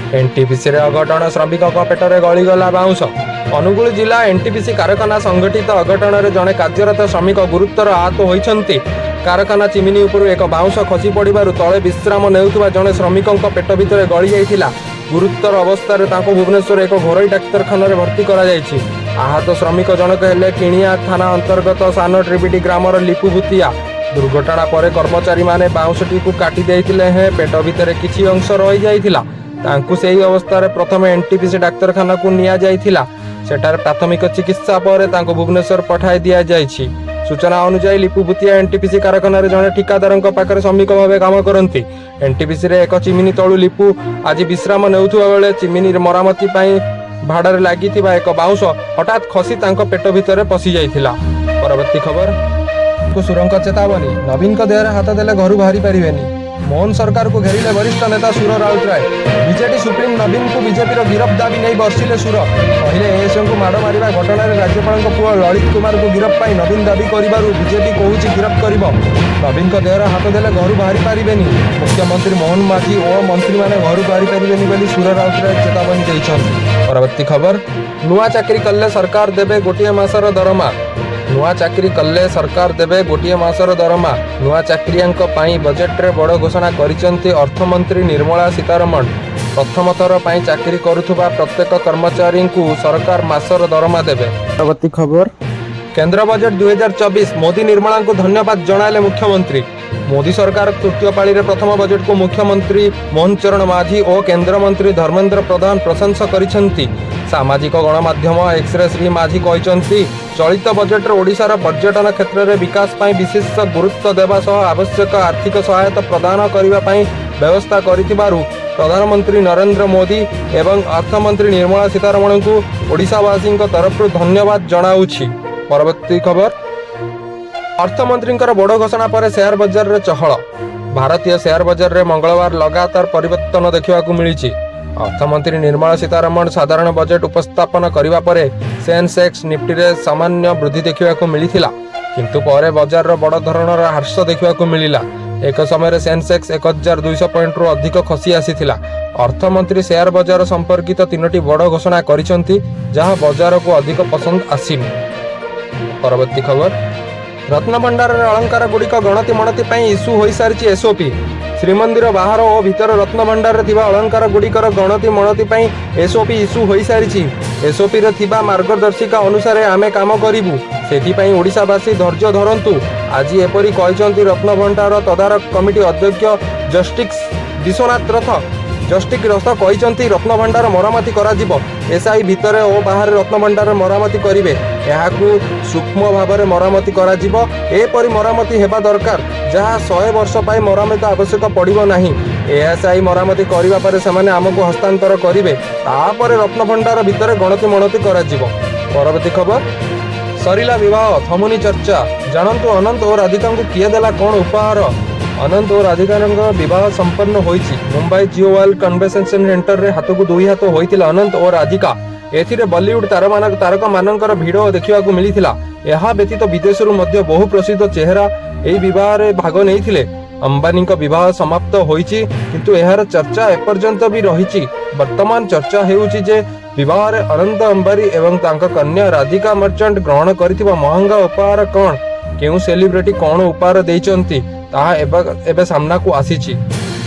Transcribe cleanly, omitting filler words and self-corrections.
NTPC रे अघटन श्रमिक पेटर गलीगला बाउंश। अनुगुल जिला एनटीपीसी कारखाना संगठित अघटन रे जड़े कार्यरत श्रमिक गुरुतर आहत होइछन्ति। कारखाना चिमिनी उपरू एक बाउंश खसी पड़िबारु तले विश्राम नेउथुबा जड़े श्रमिकों पेट भितर गली जाइथिला। गुरुतर अवस्था भुवनेश्वर एक घरोई डाक्तरखाना भर्ती करा जायछि। आहत श्रमिक जनक हेले किणिया थाना अंतर्गत सान ट्रिबिटी ग्रामर लिपु भूतिया। दुर्घटना पर कर्मचारी माने बाउंशटी को काटी देइथिले हैं पेट भितर किछि अंश रहि जाइथिला। तांकु सेही अवस्था रे प्रथम एनटीपीसी डाक्तरखाना को निया जाइथिला। सेठार प्राथमिक चिकित्सा पर तांको भुवनेश्वर पठाई दिया जाइछि। सूचना अनुसार लिपु भूतिया एनटीपीसी कारखाना रे जने ठिकादारंक पाखरे श्रमिक भावे काम करंती। एनटीपीसी रे एक चिमिनी तळु लिपु आज विश्राम नेउथुवा बेले चिमिनी मरामती पई भाड़े लागिथिबा एक बाउंश हठात खसी तांको पेट भितर पसी जाइथिला। परवर्ती खबर को सुरंग चेतावनी। नवीन को देहरे हाथ देले घर बाहरी पारिबेनी। मोहन सरकार को घेरिले वरिष्ठ नेता सुर राउतराय। बीजेडी सुप्रीम नवीन को बीजेपी गिरफ दाबी नहीं बर्षिले सुर। कहले एएसएम को माड़ मारिबा घटना रे राज्यपाल पुओ ललित कुमार को गिरफ पाई नवीन दाबी करिबारु बीजेपी कहूछि गिरफ करिबो। नवीन को देहरे हाथ देले घर बाहरी पारिबेनी। मुख्यमंत्री मोहन माझी और मंत्री माने घर बाहरी पारिबेनी बोली सुर राउतराय चेतावनी दैछन्ति। परवर्ती खबर नुआ चाकरी कले सरकार देबे गोटिए मासर दरमा। नुआ चाकरी कले सरकार देबे गोटिए मासर दरमा। नुआ चाकरियांक पाई बजेट रे बड़ घोषणा करिसंती अर्थमंत्री निर्मला सीतारमण। प्रथम थर पाई चाकरी करुथुबा प्रत्येक कर्मचारी को सरकार मासर दरमा देबे। परवर्ती खबर केंद्र बजेट 2024 मोदी निर्मला को धन्यवाद जणाले मुख्यमंत्री। मोदी सरकार तृतीय पाली रे प्रथम बजेट को मुख्यमंत्री मोहन चरण माझी और केंद्र मंत्री धर्मेंद्र प्रधान प्रशंसा करिसंती। सामाजिक गणमाध्यम एक्स रे श्री माझी कहते चलित बजेट ओडिशार पर्यटन क्षेत्र में विकास पाई विशेष गुरुत्व देवा सह आवश्यक आर्थिक सहायता प्रदान करने पाई व्यवस्था करिथिबारु प्रधानमंत्री नरेंद्र मोदी एवं अर्थमंत्री निर्मला सीतारमण को ओडिशावासी तरफ धन्यवाद जनाउछि। परवर्ती खबर अर्थमंत्री बड़ घोषणा पर शेयर बाजार रे चहल। भारतीय शेयर बाजार रे मंगलवार लगातार परिवर्तन देखा मिली। अर्थमंत्री निर्मला सीतारमण साधारण बजेट उपस्थापन करने पर सेंसेक्स निफ्टी रे सामान्य वृद्धि देखा मिलता किंतु पर बाजार बड़ धरणर ह्रास देखा मिला। एक समय सेंसेक्स 1200 पॉइंट रु अधिक खसी आसीथिला। अर्थमंत्री शेयर बाजार संपर्कित 3टी बड़ घोषणा करिसंती जहां बाजार को अधिक पसंद आसिनी। परवर्ती खबर रत्नभंडार अलंकार गुड़िक गणति मणति इश्यू हो सारी एसओपी। श्रीमंदिर बाहर और भीतर रत्नभंडार अलंकार गुड़िकर गणति मणति एसओपी इश्यू हो सारी। एसओपी रे मार्गदर्शिका अनुसार आमे काम करिबु। सेथिपई ओडिशावासी धैर्य धरंतु। आज एपरी कहते रत्नभंडार तदारक कमिटी अध्यक्ष जस्टिस विश्वनाथ रथ कहते रत्नभंडार मरामती करा एसआई भितर और बाहर रत्नभंडार मरामती करेंगे। यह सूक्ष्म भाव में मरामती करा एपरी मरामती हेबा दरकार जहाँ 100 वर्ष पाई मरामती आवश्यक पड़ो नहीं। एएसआई मरामती करने पर से आमको हस्तांतर करेंगे तापर रत्नभंडार भितर गणति मणति करा। परवर्ती खबर सरिला विवाह थमुनी चर्चा। जानतु अनंत और राधिका को किए देला कौन उपहार। अनंत और राधिका विवाह संपन्न होइछि। मुंबई जियो वर्ल्ड कन्वेंशन सेंटर रे हाथ को 2 हाथ होइतिला अनंत और राधिका। एथिरे बॉलीवुड तारक मानकर भिड़ देखा मिलता। यह व्यतीत विदेशरू मध्य बहु प्रसिद्ध चेहरा यह विवाह रे भाग नहीं। अंबानी विवाह समाप्त होइछि किंतु एहार चर्चा एपर्यंत भी रही। वर्तमान चर्चा हेउछि जे विवाह रे अनंत अंबानी एवं तांका कन्या राधिका मर्चेंट ग्रहण करिथिबा महंगा उपहार कौन केउ सेलिब्रिटी कौन उपहार देइचंती ताहा एबे सामना को आसीछि।